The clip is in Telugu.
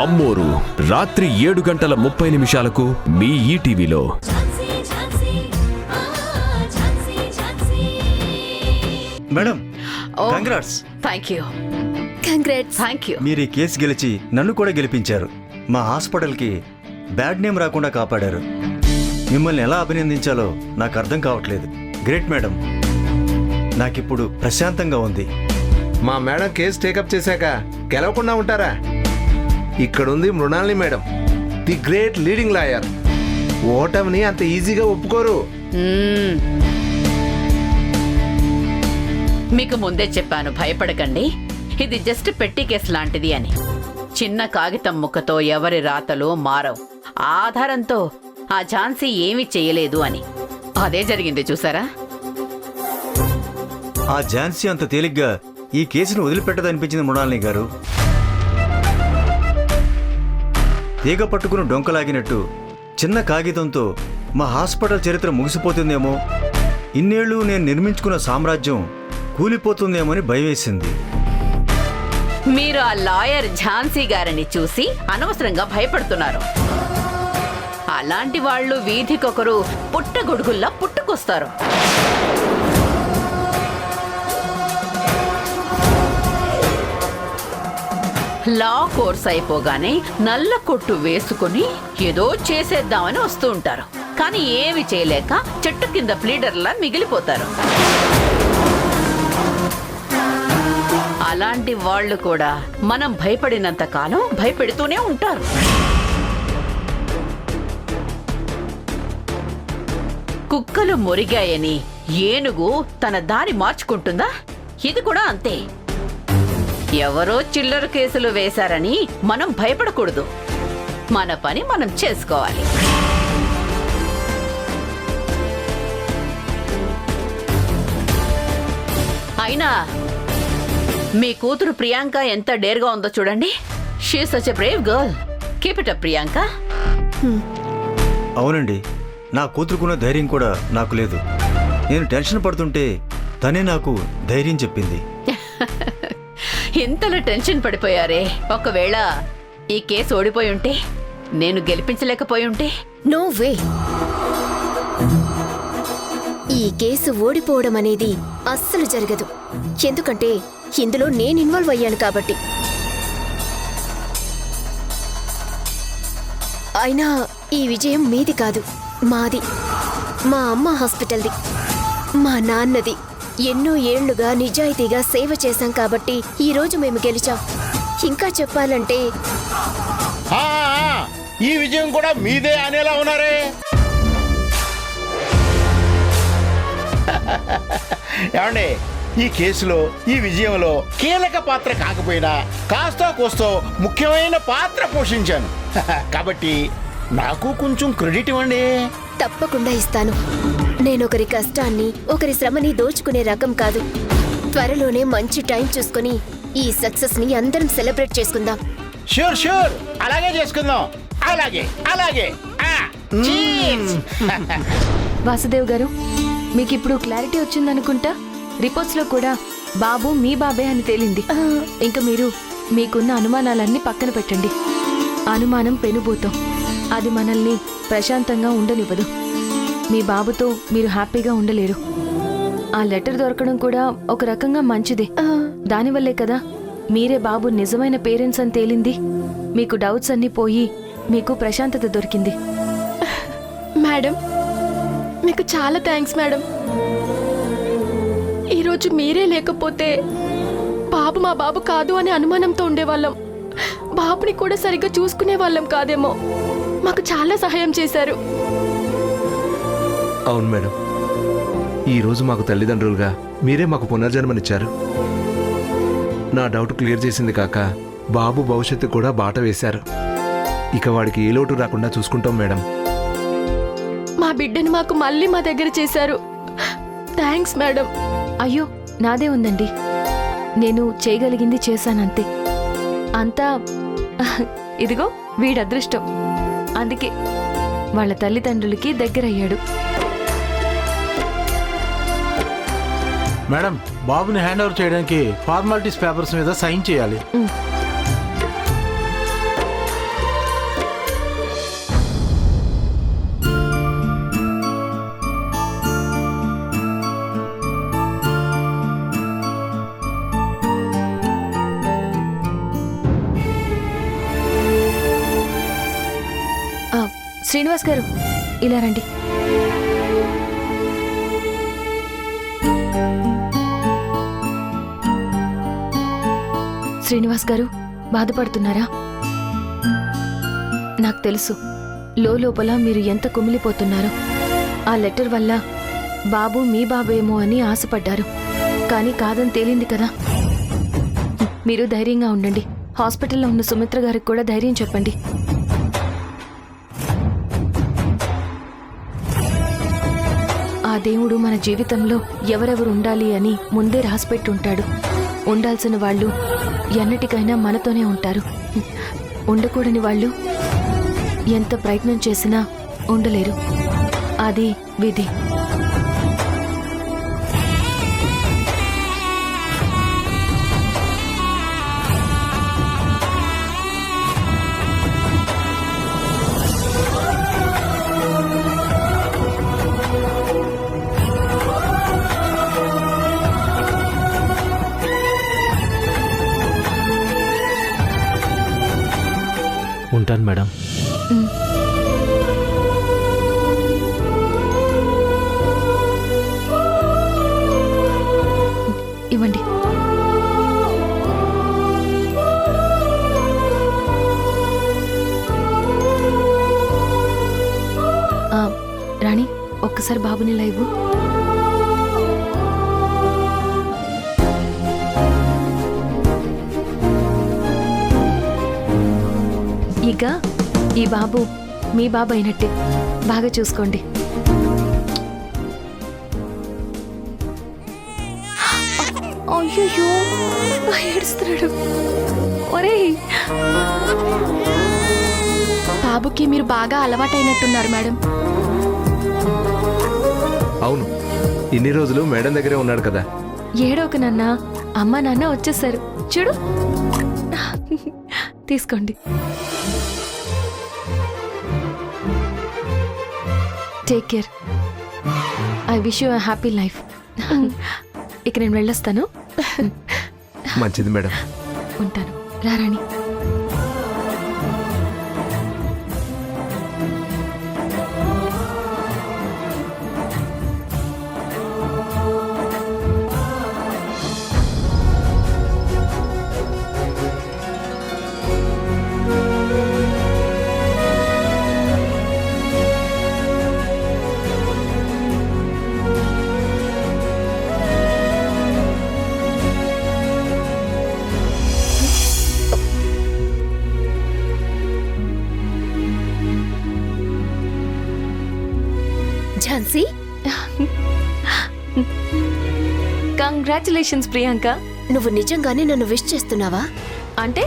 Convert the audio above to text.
అమ్మోరు రాత్రి 7:30 మీ ఈటీవీలో. Madam congrats. థాంక్యూ. మీరు ఈ కేసు గెలిచి నన్ను కూడా గెలిపించారు. మా హాస్పిటల్కి బ్యాడ్ నేమ్ రాకుండా కాపాడారు. మిమ్మల్ని ఎలా అభినందించాలో నాకు అర్థం కావట్లేదు. Great madam. నాకిప్పుడు ప్రశాంతంగా ఉంది. మా మేడం కేసు టేకప్ చేశాక గెలవకుండా ఉంటారా? ఇక్కడుంది Mrinalini madam, the great leading lawyer. ఓటమిని అంత ఈజీగా ఒప్పుకోరు. మీకు ముందే చెప్పాను, భయపడకండి. ఇది జస్ట్ పెట్టి కేసు లాంటిది అని. చిన్న కాగితం ముక్కతో ఎవరి రాతలు మారవు. ఆధారంతో ఆ ఝాన్సీ ఏమీ చేయలేదు అని. అదే జరిగింది చూసారా? ఆ ఝాన్సీ అంత తేలిగ్గా ఈ కేసును వదిలిపెట్టదనిపించింది మృణాలిని గారు. తీగ పట్టుకుని డొంకలాగినట్టు చిన్న కాగితంతో మా హాస్పిటల్ చరిత్ర ముగిసిపోతుందేమో, ఇన్నేళ్లు నేను నిర్మించుకున్న సామ్రాజ్యం కూలిపోతుందేమో అని భయమేసింది. మీరు ఆ లాయర్ ఝాన్సీ గారిని చూసి అనవసరంగా భయపడుతున్నారు. అలాంటి వాళ్ళు వీధికొకరు పుట్టగొడుగుల్లా పుట్టుకొస్తారు. లా కోర్స్ అయిపోగానే నల్ల కొట్టు వేసుకుని ఏదో చేసేద్దామని వస్తూ ఉంటారు. కానీ ఏమి చేయలేక చెట్టు కింద ప్లీడర్లా మిగిలిపోతారు. అలాంటి వాళ్ళు కూడా మనం భయపడినంత కాలం భయపెడుతూనే ఉంటారు. కుక్కలు మురిగాయని ఏనుగు తన దారి మార్చుకుంటుందా? ఇది కూడా అంతే. ఎవరో చిల్లర కేసులు వేశారని మనం భయపడకూడదు. మన పని మనం చేసుకోవాలి. అయినా మీ కూతురు ప్రియాంక ఎంత డేర్గా ఉందో చూడండి. She is such a Brave girl. Keep it up Priyanka. అవునండి, నా కూతురుకున్న ధైర్యం కూడా నాకు లేదు. నేను టెన్షన్ పడుతుంటే తనే నాకు ధైర్యం చెప్పింది. ఇంతలో టెన్షన్ పడిపోయారే. ఒకవేళ ఈ కేసు ఓడిపోయి ఉంటే, నేను గెలిపించలేకపోయి ఉంటే? No way. ఈ కేసు ఓడిపోవడం అనేది అస్సలు జరగదు. ఎందుకంటే ఇందులో నేను ఇన్వాల్వ్ అయ్యాను కాబట్టి. అయినా ఈ విజయం మీది కాదు, మాది. మా అమ్మ హాస్పిటల్ది, మా నాన్నది. ఎన్నో ఏళ్లుగా నిజాయితీగా సేవ చేశాం కాబట్టి ఈ రోజు మేము గెలిచాం. ఇంకా చెప్పాలంటే ఈ విజయం కూడా మీదే అనేలా ఉన్నారే. ఏమండి, ఈ కేసులో ఈ విజయంలో కీలక పాత్ర కాకపోయినా కాస్తో కోస్తో ముఖ్యమైన పాత్ర పోషించాను. కాబట్టి నాకు కొంచెం క్రెడిట్ ఇవ్వండి. తప్పకుండా ఇస్తాను. నేనొకరి కష్టాన్ని, ఒకరి శ్రమని దోచుకునే రకం కాదు. త్వరలోనే మంచి టైం చూసుకుని ఈ సక్సెస్ ని అందరం సెలబ్రేట్ చేసుకుందాం. షూర్ షూర్, అలాగే చేసుకుందాం. అలాగే అలాగే. వాసుదేవ్ గారు, మీకు ఇప్పుడు క్లారిటీ వచ్చిందనుకుంటా. రిపోర్ట్స్ లో కూడా బాబు మీ బాబే అని తేలింది. ఇంకా మీరు మీకున్న అనుమానాలన్నీ పక్కన పెట్టండి. అనుమానం పెనుభూతం, అది మనల్ని ప్రశాంతంగా ఉండనివ్వదు. మీ బాబుతో మీరు హ్యాపీగా ఉండలేరు. ఆ లెటర్ దొరకడం కూడా ఒక రకంగా మంచిదే. దానివల్లే కదా మీరే బాబు నిజమైన పేరెంట్స్ అని తేలింది. మీకు డౌట్స్ అన్నీ పోయి మీకు ప్రశాంతత దొరికింది. మేడం, మీకు చాలా థ్యాంక్స్ మేడం. ఈరోజు మీరే లేకపోతే బాబు మా బాబు కాదు అనే అనుమానంతో ఉండేవాళ్ళం. బాబుని కూడా సరిగ్గా చూసుకునే వాళ్ళం కాదేమో. మాకు చాలా సహాయం చేశారు. అవును మేడం, ఈరోజు మాకు తల్లిదండ్రులుగా మీరే మాకు పునర్జన్మనిచ్చారు. నా డౌట్ క్లియర్ చేసింది కాక బాబు భవిష్యత్తు కూడా బాట వేశారు. ఇక వాడికి ఏ లోటు రాకుండా చూసుకుంటాం మేడం. మా బిడ్డను మాకు మళ్ళీ మా దగ్గర చేశారు. Thanks madam. అయ్యో, నాదే ఉందండి. నేను చేయగలిగింది చేశానంతే. అంతా ఇదిగో వీడి అదృష్టం. అందుకే వాళ్ళ తల్లిదండ్రులకి దగ్గరయ్యాడు. మేడం, బాబుని హ్యాండ్ ఓవర్ చేయడానికి ఫార్మాలిటీస్ పేపర్స్ మీద సైన్ చేయాలి. శ్రీనివాస్ గారు ఇలా రండి. శ్రీనివాస్ గారు బాధపడుతున్నారా? నాకు తెలుసు లోపల మీరు ఎంత కుమిలిపోతున్నారో. ఆ లెటర్ వల్ల బాబు మీ బాబేమో అని ఆశపడ్డారు, కానీ కాదని తేలింది కదా. మీరు ధైర్యంగా ఉండండి. హాస్పిటల్లో ఉన్న సుమిత్ర గారికి కూడా ధైర్యం చెప్పండి. ఆ దేవుడు మన జీవితంలో ఎవరెవరు ఉండాలి అని ముందే రాసిపెట్టుంటాడు. ఉండాల్సిన వాళ్ళు ఎన్నటికైనా మనతోనే ఉంటారు. ఉండకూడని వాళ్ళు ఎంత ప్రయత్నం చేసినా ఉండలేరు. అది విధి. ఉంటాను మేడం. ఇవ్వండి. రాణి, ఒక్కసారి బాబుని ఇలా ఇవ్వు. ఇక ఈ బాబు మీ బాబు అయినట్టే. బాగా చూసుకోండి. అయ్యో ఏడుస్తున్నాడు. ఒరేయ్, బాబుకి మీరు బాగా అలవాటైనట్టున్నారు మేడం. అవును, ఇన్ని రోజులు మేడం దగ్గరే ఉన్నాడు కదా. ఏడోక నాన్న, అమ్మ నాన్న వచ్చేసారు చూడు. తీసుకోండి. Take care. I wish you happy life. ఇక నేను వెళ్ళొస్తాను. మంచిది మేడం. ఉంటాను. రారాణి. ఝాన్సీ, కంగ్రాచులేషన్స్ ప్రియాంక. నువ్వు నిజంగానే నన్ను విష్ చేస్తున్నావా? అంటే